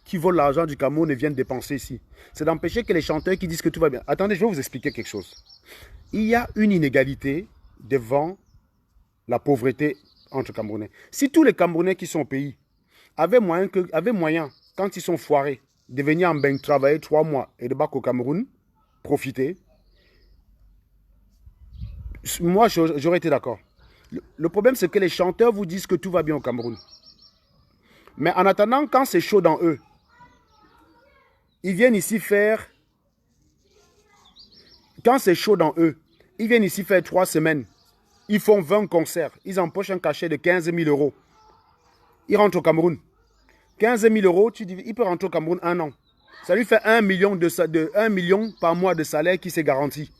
qui volent l'argent du Cameroun ne viennent dépenser ici. C'est d'empêcher que les chanteurs qui disent que tout va bien. Attendez, je vais vous expliquer quelque chose. Il y a une inégalité devant la pauvreté entre Camerounais. Si tous les Camerounais qui sont au pays avaient moyen quand ils sont foirés, de venir en Beng travailler 3 mois et de bac au Cameroun, profiter, moi j'aurais été d'accord. Le problème c'est que les chanteurs vous disent que tout va bien au Cameroun. Mais en attendant, quand c'est chaud dans eux, ils viennent ici faire... Quand c'est chaud dans eux, ils viennent ici faire 3 semaines. Ils font 20 concerts. Ils empochent un cachet de 15 000 euros. Ils rentrent au Cameroun. 15 000 euros, il peut rentrer au Cameroun 1 an. Ça lui fait 1 million par mois de salaire qui s'est garanti.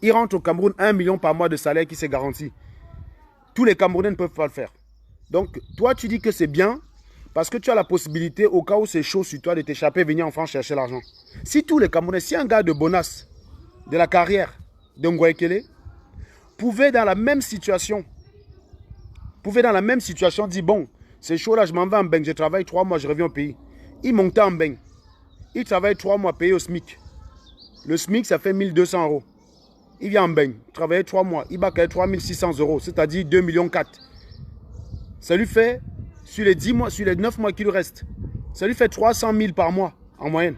Il rentre au Cameroun 1 million par mois de salaire qui s'est garanti. Tous les Camerounais ne peuvent pas le faire. Donc, toi, tu dis que c'est bien parce que tu as la possibilité, au cas où c'est chaud sur toi, de t'échapper, venir en France chercher l'argent. Si tous les Camerounais, si un gars de Bonas, de la carrière, de Ngouaekele, pouvait dans la même situation, dire bon, c'est chaud là, je m'en vais en Beng, je travaille 3 mois, je reviens au pays. Il montait en Beng. Il travaille 3 mois payé au SMIC. Le SMIC, ça fait 1 200 euros. Il vient en Beng, travailler 3 mois, il bat 3 600 euros, c'est-à-dire 2,4 millions. Ça lui fait, sur les 9 mois qui lui restent, ça lui fait 300 000 par mois en moyenne.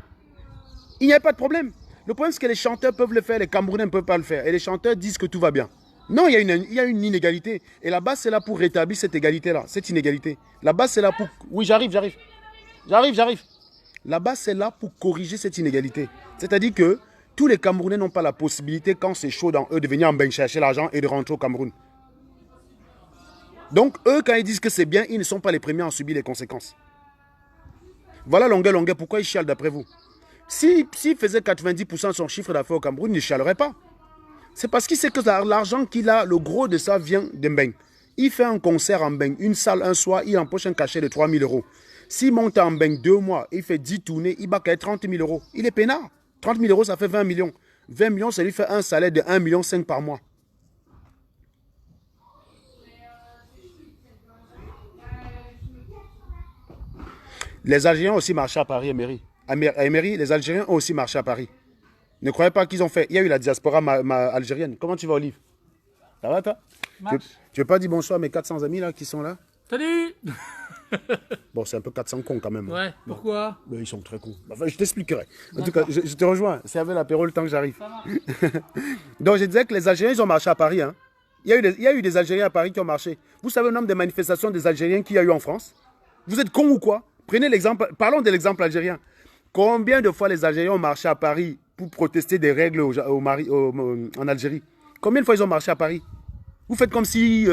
Il n'y a pas de problème. Le problème, c'est que les chanteurs peuvent le faire, les Camerounais ne peuvent pas le faire. Et les chanteurs disent que tout va bien. Non, il y a une inégalité. Et là-bas, c'est là pour rétablir cette égalité-là, cette inégalité. Là-bas, c'est là pour... Oui, j'arrive. Là-bas, c'est là pour corriger cette inégalité. C'est-à-dire que tous les Camerounais n'ont pas la possibilité, quand c'est chaud dans eux, de venir en Beng chercher l'argent et de rentrer au Cameroun. Donc, eux, quand ils disent que c'est bien, ils ne sont pas les premiers à en subir les conséquences. Voilà Longuet, pourquoi ils chialent d'après vous? S'il faisait 90% de son chiffre d'affaires au Cameroun, il ne chialerait pas. C'est parce qu'il sait que l'argent qu'il a, le gros de ça vient de Beng. Il fait un concert en Beng, une salle, un soir, il empoche un cachet de 3 000 euros. S'il monte en Beng 2 mois, il fait 10 tournées, il bat 30 000 euros. Il est peinard. 30 000 euros, ça fait 20 millions. 20 millions, ça lui fait un salaire de 1,5 million par mois. Les Algériens ont aussi marché à Paris, Emery. À Emery, les Algériens ont aussi marché à Paris. Ne croyez pas qu'ils ont fait. Il y a eu la diaspora algérienne. Comment tu vas, Olive? Ça va, toi? Tu veux pas dire bonsoir à mes 400 amis là qui sont là? Salut. Bon, c'est un peu 400 cons quand même. Ouais, pourquoi? Mais ils sont très cons. Enfin, je t'expliquerai. En tout cas, je te rejoins. C'est avec l'apéro le temps que j'arrive. Donc, je disais que les Algériens, ils ont marché à Paris. Hein. Il y a eu des Algériens à Paris qui ont marché. Vous savez le nombre de manifestations des Algériens qu'il y a eu en France? Vous êtes cons ou quoi? Prenez l'exemple. Parlons de l'exemple algérien. Combien de fois les Algériens ont marché à Paris pour protester des règles en Algérie? Combien de fois ils ont marché à Paris? Vous faites comme si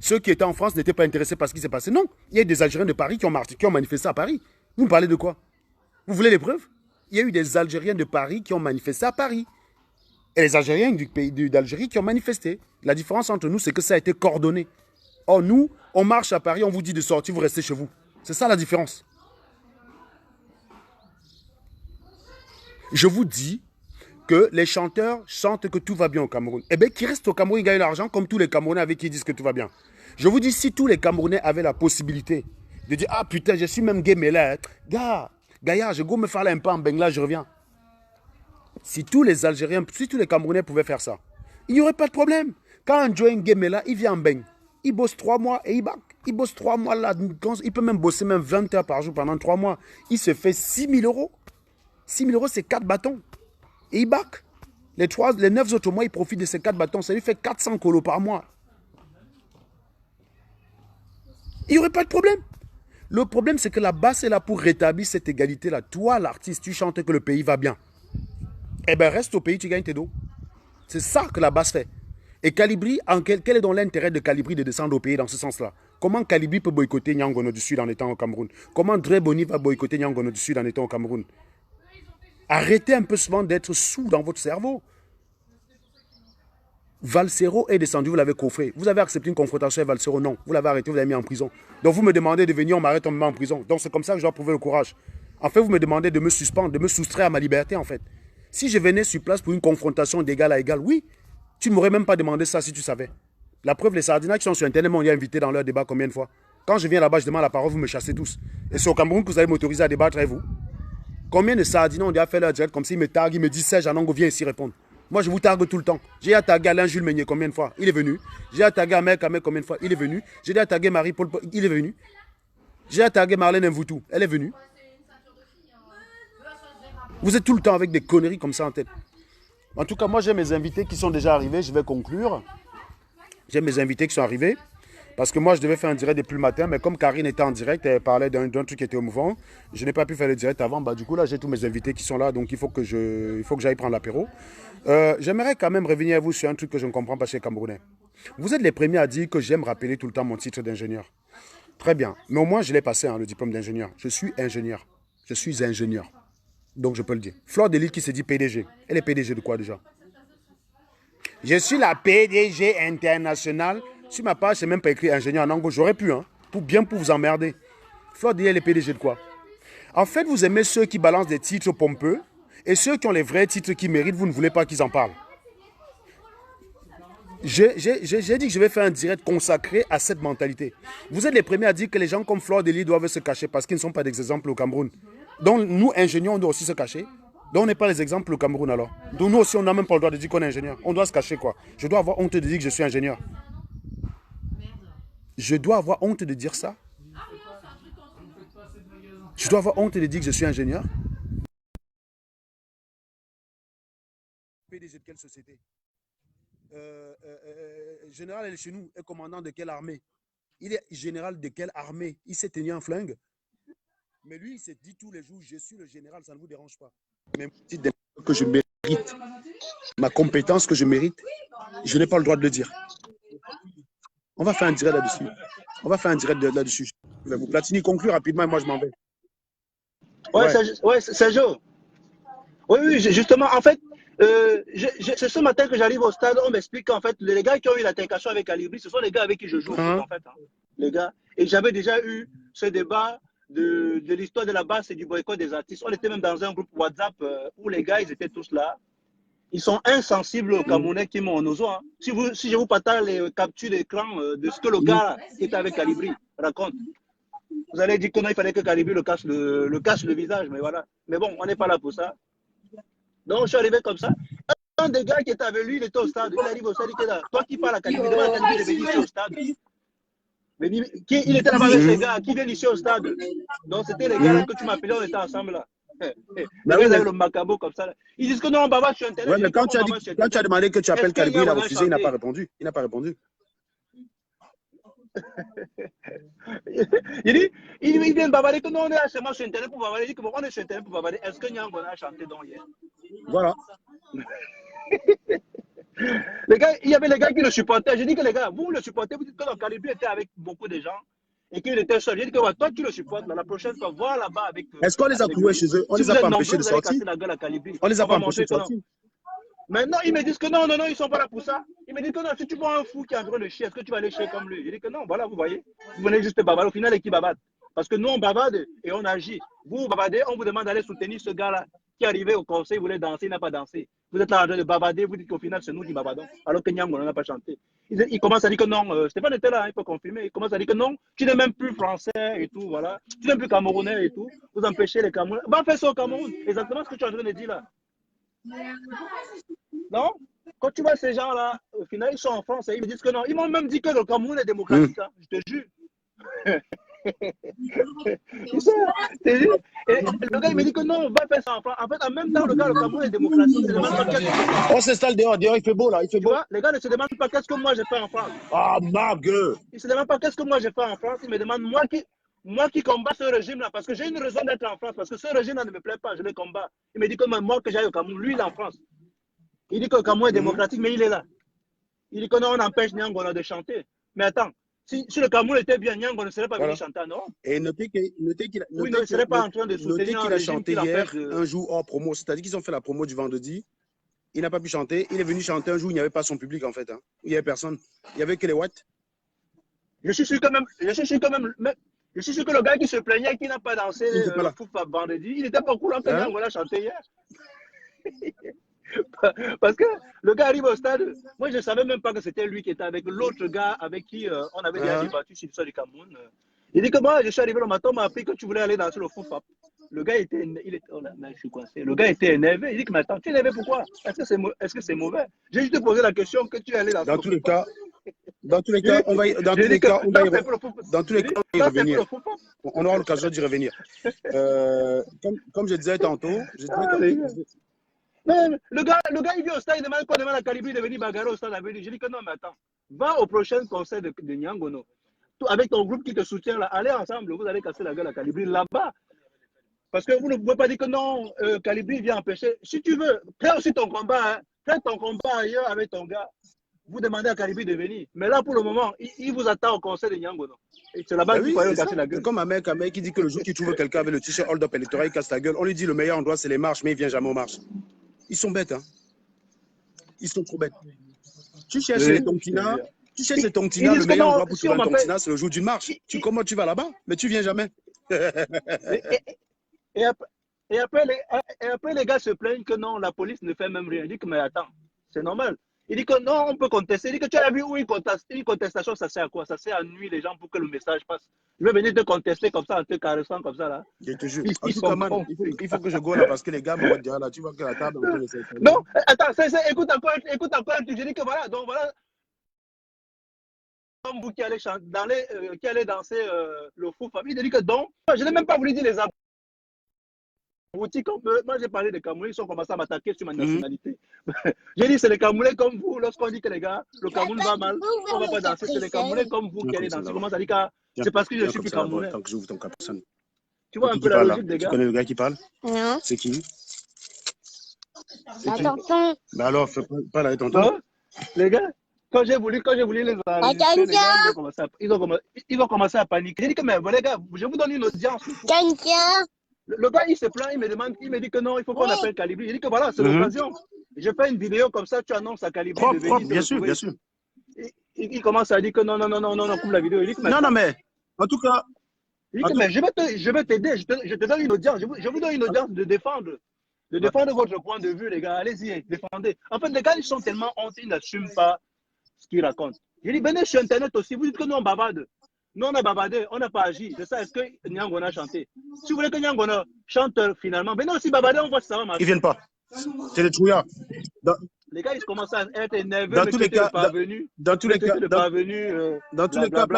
ceux qui étaient en France n'étaient pas intéressés par ce qui s'est passé. Non, il y a eu des Algériens de Paris qui ont manifesté à Paris. Vous me parlez de quoi? Vous voulez les preuves? Il y a eu des Algériens de Paris qui ont manifesté à Paris. Et les Algériens du pays d'Algérie qui ont manifesté. La différence entre nous, c'est que ça a été coordonné. Or, nous, on marche à Paris, on vous dit de sortir, vous restez chez vous. C'est ça la différence. Je vous dis que les chanteurs chantent que tout va bien au Cameroun. Eh bien, qui reste au Cameroun, ils gagnent l'argent comme tous les Camerounais avec qui ils disent que tout va bien. Je vous dis, si tous les Camerounais avaient la possibilité de dire « Ah putain, je suis même gay, mais là, Gaïa, je go me faire là un peu en Bengla, je reviens. » Si tous les Algériens, si tous les Camerounais pouvaient faire ça, il n'y aurait pas de problème. Quand un Joe là, il vient en Beng, il bosse 3 mois et il back. Il bosse 3 mois là, il peut même bosser même 20 heures par jour pendant 3 mois. Il se fait 6 000 euros. 6 000 euros, c'est 4 bâtons. Et il back. Les 9 autres mois, il profite de ces 4 bâtons. Ça lui fait 400 colos par mois. Il n'y aurait pas de problème. Le problème, c'est que la base est là pour rétablir cette égalité-là. Toi, l'artiste, tu chantes que le pays va bien. Eh bien, reste au pays, tu gagnes tes dos. C'est ça que la base fait. Et Calibri, quel est donc l'intérêt de Calibri de descendre au pays dans ce sens-là? Comment Calibri peut boycotter Nyangono du Sud en étant au Cameroun? Comment Dre Boni va boycotter Nyangono du Sud en étant au Cameroun? Arrêtez un peu souvent d'être sous dans votre cerveau. Valsero est descendu, vous l'avez coffré. Vous avez accepté une confrontation avec Valsero? Non. Vous l'avez arrêté, vous l'avez mis en prison. Donc vous me demandez de venir, on m'arrête, on me met en prison. Donc c'est comme ça que je dois prouver le courage. En fait, vous me demandez de me suspendre, de me soustraire à ma liberté en fait. Si je venais sur place pour une confrontation d'égal à égal, oui, tu ne m'aurais même pas demandé ça si tu savais. La preuve, les sardinats qui sont sur Internet m'ont invité dans leur débat combien de fois? Quand je viens là-bas, je demande la parole, vous me chassez tous. Et c'est au Cameroun que vous allez m'autoriser à débattre avec vous. Combien de sardinats ont déjà fait leur direct comme s'ils me targuent, ils me disent Serge Anongo, viens ici répondre. Moi, je vous targue tout le temps. J'ai attaqué Alain Jules Meunier combien de fois? Il est venu. J'ai attaqué Ahmed Kamel combien de fois? Il est venu. J'ai attaqué Marie-Paul, il est venu. J'ai attaqué Marlène Mvoutou, elle est venue. Vous êtes tout le temps avec des conneries comme ça en tête. En tout cas, moi, j'ai mes invités qui sont déjà arrivés. Je vais conclure. J'ai mes invités qui sont arrivés. Parce que moi, je devais faire un direct depuis le matin. Mais comme Karine était en direct, elle parlait d'un truc qui était émouvant. Je n'ai pas pu faire le direct avant. Bah, du coup, là, j'ai tous mes invités qui sont là. Donc, il faut que j'aille prendre l'apéro. J'aimerais quand même revenir à vous sur un truc que je ne comprends pas chez les Camerounais. Vous êtes les premiers à dire que j'aime rappeler tout le temps mon titre d'ingénieur. Très bien. Mais au moins, je l'ai passé, hein, le diplôme d'ingénieur. Je suis ingénieur. Je suis ingénieur. Donc, je peux le dire. Flore Delisle qui se dit PDG. Elle est PDG de quoi déjà? Je suis la PDG internationale. Sur ma page, je n'ai même pas écrit ingénieur en anglais. J'aurais pu, hein, pour vous emmerder. Flore Delisle, elle est PDG de quoi? En fait, vous aimez ceux qui balancent des titres pompeux et ceux qui ont les vrais titres qui méritent, vous ne voulez pas qu'ils en parlent. J'ai dit que je vais faire un direct consacré à cette mentalité. Vous êtes les premiers à dire que les gens comme Flore Delisle doivent se cacher parce qu'ils ne sont pas des exemples au Cameroun. Donc, nous, ingénieurs, on doit aussi se cacher. Donc, on n'est pas les exemples au Cameroun alors. Donc, nous aussi, on n'a même pas le droit de dire qu'on est ingénieur. On doit se cacher quoi. Je dois avoir honte de dire que je suis ingénieur. Je dois avoir honte de dire ça. Je dois avoir honte de dire que je suis ingénieur. PDG de quelle société? Général, elle est chez nous. Est commandant de quelle armée? Il est général de quelle armée? Il s'est tenu en flingue. Mais lui, il se dit tous les jours, je suis le général, ça ne vous dérange pas. Mais que je mérite, ma compétence que je mérite, je n'ai pas le droit de le dire. On va faire un direct là-dessus. On va faire un direct là-dessus. Vous Platini conclut rapidement et moi je m'en vais. Ouais, Sergio. Oui, justement, en fait, c'est ce matin que j'arrive au stade, on m'explique qu'en fait, les gars qui ont eu l'altercation avec Calibri, ce sont les gars avec qui je joue, en fait. Hein, les gars. Et j'avais déjà eu ce débat de l'histoire de la base et du boycott des artistes. On était même dans un groupe WhatsApp où les gars, ils étaient tous là. Ils sont insensibles aux Camerounais qui m'ont en ozo. Hein. Si je vous partage les captures d'écran de ce que le gars qui était avec Calibri raconte. Vous allez dire que non, il fallait que Calibri le cache le visage, mais voilà. Mais bon, on n'est pas là pour ça. Donc, je suis arrivé comme ça. Un des gars qui était avec lui, il était au stade. Il arrive au stade, il était là. Toi qui parles à Calibri, demande à Calibri de venir ici au stade. Il était là-bas avec ces gars qui viennent ici au stade. Donc, c'était les gars là que tu m'appelais, on était ensemble là. Les gars avec le macabo comme ça. Là. Ils disent que non, on bavard sur Internet. Ouais, mais quand tu as demandé que tu appelles Calibri, il a refusé, il n'a pas répondu. Il n'a pas répondu. Il vient bavarder que non, on est seulement sur Internet pour bavarder. Il dit que bon, on est sur Internet pour bavarder. Est-ce que Nyango a chanté donc hier? Voilà. Les gars, il y avait les gars qui le supportaient. Je dis que les gars, vous le supportez, vous dites que Calibri était avec beaucoup de gens et qu'il était seul. Je dis que ouais, toi, tu le supportes. La prochaine fois, voir là-bas avec. Est-ce qu'on les a cloués chez eux? On les a pas empêchés de sortir. On les a pas empêchés de sortir. Maintenant, ils me disent que non, ils ne sont pas là pour ça. Ils me disent que non, si tu vois un fou qui est en train de chier, est-ce que tu vas aller chier comme lui? Je dis que non, voilà, vous voyez. Vous venez juste bavarder. Au final, et qui bavarde? Parce que nous, on bavarde et on agit. Vous bavardez, on vous demande d'aller soutenir ce gars-là qui est arrivé au conseil, il voulait danser, il n'a pas dansé. Vous êtes là en train de bavarder, vous dites qu'au final, c'est nous qui bavardons, alors que Nyango n'a pas chanté. Il commence à dire que non, Stéphane était là, il peut confirmer. Il commence à dire que non, tu n'es même plus français et tout, voilà. Tu n'es plus camerounais et tout. Vous empêchez les Camerounais. Va faire ça au Cameroun. Exactement ce que tu es en train de dire là. Non? Quand tu vois ces gens-là, au final, ils sont en France et ils me disent que non. Ils m'ont même dit que le Cameroun est démocratique, hein, je te jure. Et le gars, il me dit que non, on va faire ça en France. En fait, en même temps, le Cameroun est démocratique. On s'installe dehors, il fait beau là, il fait beau. Les gars ne se demandent pas qu'est-ce que moi j'ai fait en France. Ah, ma gueule! Ils ne se demandent pas qu'est-ce que moi j'ai fait en France. Ils me demandent, moi qui combat ce régime-là, parce que j'ai une raison d'être en France, parce que ce régime-là ne me plaît pas, je le combat. Il me dit que moi que j'aille au Cameroun, lui il est en France. Il dit que le Cameroun est démocratique, mais il est là. Il dit que non, on empêche Nyango de chanter. Mais attends, si le Cameroun était bien, Nyango ne serait pas venu chanter, non? Et notez qu'il ne serait pas en train de soutenir qu'il a chanté hier un jour hors promo. C'est-à-dire qu'ils ont fait la promo du vendredi. Il n'a pas pu chanter. Il est venu chanter un jour où il n'y avait pas son public en fait. Hein. Il n'y avait personne. Il n'y avait que les watts. Je suis sûr que le gars qui se plaignait qu'il n'a pas dansé le Foufa vendredi, il n'était pas cool que Nyango l'a chanté hier. Parce que le gars arrive au stade, moi je ne savais même pas que c'était lui qui était avec l'autre gars avec qui on avait déjà débattu sur l'histoire du Cameroun. Il dit que moi je suis arrivé le matin, on m'a appris que tu voulais aller danser le Foufa. Le gars était, oh là, je suis coincé. Le gars était énervé. Il dit que mais attends, tu es énervé pourquoi? Est-ce que c'est mauvais? J'ai juste posé la question que tu es allé danser. Dans tous les cas, on va y revenir. On aura l'occasion d'y revenir. Comme je disais tantôt, le gars, il vient au stade, il demande à Calibri de venir bagarrer au stade avec lui. Je dis que non, mais attends, va au prochain concert de Nyangono. Avec ton groupe qui te soutient là, allez ensemble, vous allez casser la gueule à Calibri là-bas. Parce que vous ne pouvez pas dire que non, Calibri vient empêcher. Si tu veux, fais aussi ton combat, hein. Fais ton combat ailleurs avec ton gars. Vous demandez à Calibri de venir. Mais là, pour le moment, il vous attend au concert de Nyangono. Et c'est là-bas que vous pouvez casser la gueule. Comme un mec qui dit que le jour qu'il trouve quelqu'un avec le t-shirt hold up électoral, il casse la gueule. On lui dit le meilleur endroit, c'est les marches, mais il ne vient jamais aux marches. Ils sont bêtes, hein. Ils sont trop bêtes. Tu cherches les tontina, le meilleur endroit pour trouver un tontina, c'est le jour d'une marche. Comment tu vas là-bas? Mais tu viens jamais. Et après, les gars se plaignent que non, la police ne fait même rien. Il dit que mais attends, c'est normal. Il dit que non, on peut contester. Il dit que tu as vu où une contestation, ça sert à quoi? Ça sert à nuire les gens pour que le message passe. Je vais venir te contester comme ça, en te caressant comme ça là. Je te jure. Il faut que je go là parce que les gars me voient là. Tu vois que la table. Non, attends, écoute encore. Je dis que voilà, donc voilà. Comme vous qui allez danser le fou famille, il dit que donc, je n'ai même pas voulu dire les abrutis. Moi j'ai parlé des Camerounais, ils ont commencé à m'attaquer sur ma nationalité. J'ai dit c'est les Camerounais comme vous, lorsqu'on dit que les gars, le Cameroun va mal, on ne va pas danser, c'est les Camerounais comme vous qui allez danser. Comment ça dit que c'est parce que je suis plus Camerounais. Tant que j'ouvre ton cas personne. Tu vois un peu la logique des gars. Tu connais le gars qui parle? Non. C'est qui? La tonton. Bah alors, fais pas la tonton. Les gars, quand j'ai voulu les enregistrer, les gars, ils ont commencé à paniquer. J'ai dit que mais les gars, je vous donne une audience. Le gars, il se plaint, il me dit que non, il faut qu'on appelle Calibri. Il dit que voilà, c'est l'occasion. Je fais une vidéo comme ça, tu annonces à Calibri de venir. Bien sûr, bien sûr. Il commence à dire que non, coupe la vidéo. Il dit que, non, mais en tout cas. Il dit que, mais je vais t'aider, je te donne une audience. Je vous donne une audience de défendre votre point de vue, les gars. Allez-y, défendez. En fait, les gars, ils sont tellement honte, ils n'assument pas ce qu'ils racontent. J'ai dit, venez sur Internet aussi, vous dites que nous, on bavarde. Nous, on a babadé, on n'a pas agi. C'est ça, est-ce que Nyangona a chanté? Si vous voulez que Nyangona chante finalement, venez aussi babader, on voit si ça va marcher. Ils viennent pas. C'est les trouillards. Les gars, ils commencent à être énervés. Dans tous les cas, dans tous les cas,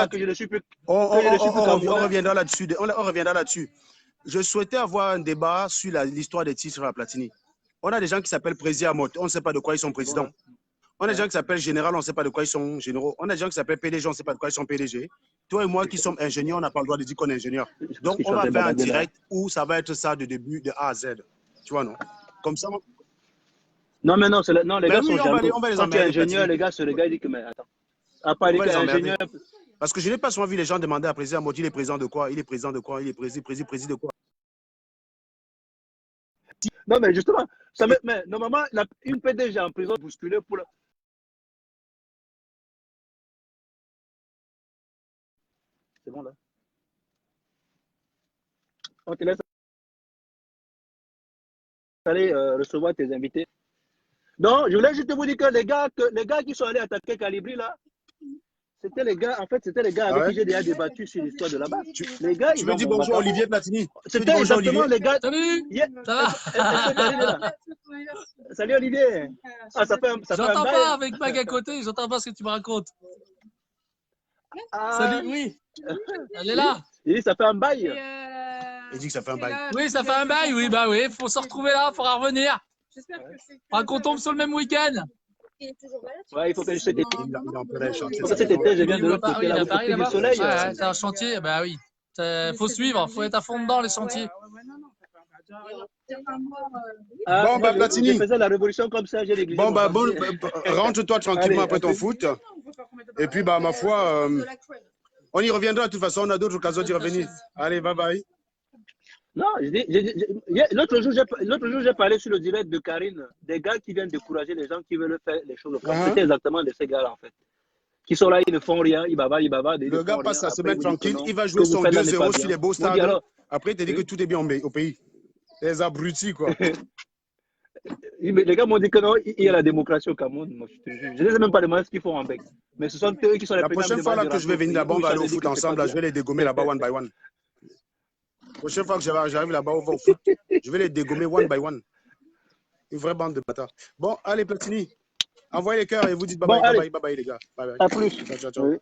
que je ne suis plus. On reviendra là-dessus. On reviendra là-dessus. Je souhaitais avoir un débat sur l'histoire des titres à Platini. On a des gens qui s'appellent président à Motte, on ne sait pas de quoi ils sont présidents. On a des gens qui s'appellent général, on ne sait pas de quoi ils sont généraux. On a des gens qui s'appellent PDG, on ne sait pas de quoi ils sont PDG. Toi et moi qui sommes ingénieurs, on n'a pas le droit de dire qu'on est ingénieur. Donc on va faire un direct où ça va être ça de début de A à Z. Tu vois, non? Comme ça. Non, mais non, non les gars sont jaloux. Quand tu es ingénieur, les gars, ils disent que, mais attends. À part les ingénieurs. Parce que je n'ai pas souvent vu les gens demander à président Motti, il est président de quoi? Il est président de quoi? Il est président de quoi? Non, mais justement, mais normalement, une PDG en prison bousculée pour le. C'est bon là. On te laisse aller recevoir tes invités. Donc, je voulais juste vous dire que les gars qui sont allés attaquer Calibri là, c'était les gars, avec qui j'ai déjà débattu sur l'histoire de la base. Les gars, tu me dis bonjour Olivier Platini. C'était exactement les gars. Salut. Ça va? Salut Olivier. Ah, ça fait un j'entends pas avec Mag à côté, j'entends pas ce que tu me racontes. Salut, oui. Elle est là. Il dit ça fait un bail. Il dit que ça fait un bail. Oui, ça fait un bail, oui, bah oui, faut se retrouver là, il faudra revenir. Faudra qu'on tombe sur le même week-end. Ouais, il faut que cet été. Il est en plein chantier. Cet été, je viens de l'autre côté là, au soleil. Ouais, c'est un chantier, bah oui. Faut suivre, faut être à fond dedans les chantiers. Bon, bah Platini. Je faisais la révolution comme ça, j'ai négligé. Bon, rentre-toi tranquillement après ton foot. Et puis, bah, ma foi, on y reviendra de toute façon, on a d'autres occasions d'y revenir. Allez, bye bye. Non, l'autre jour, j'ai parlé sur le direct de Karine, des gars qui viennent décourager les gens qui veulent faire les choses. C'était exactement de ces gars-là, en fait. Qui sont là, ils ne font rien, ils bavardent. Le gars passe sa semaine tranquille, il va jouer son 2-0 sur les beaux stades. Après, il te dit que tout est bien au pays. Les abrutis, quoi. Les gars m'ont dit que non, il y a la démocratie au Cameroun. Moi, je ne sais même pas demander ce qu'ils font en bec. Mais ce sont eux qui sont les La prochaine fois là, que je vais venir là-bas, on va aller au foot ensemble. Là, je vais les dégommer là-bas one by one. La prochaine fois que j'arrive là-bas, on va au foot. Je vais les dégommer one by one. Une vraie bande de bâtards. Bon, allez, Platini. Envoyez les cœurs et vous dites bye bye, bye bye, les gars. Bye bye. À plus. Ciao, ciao, ciao.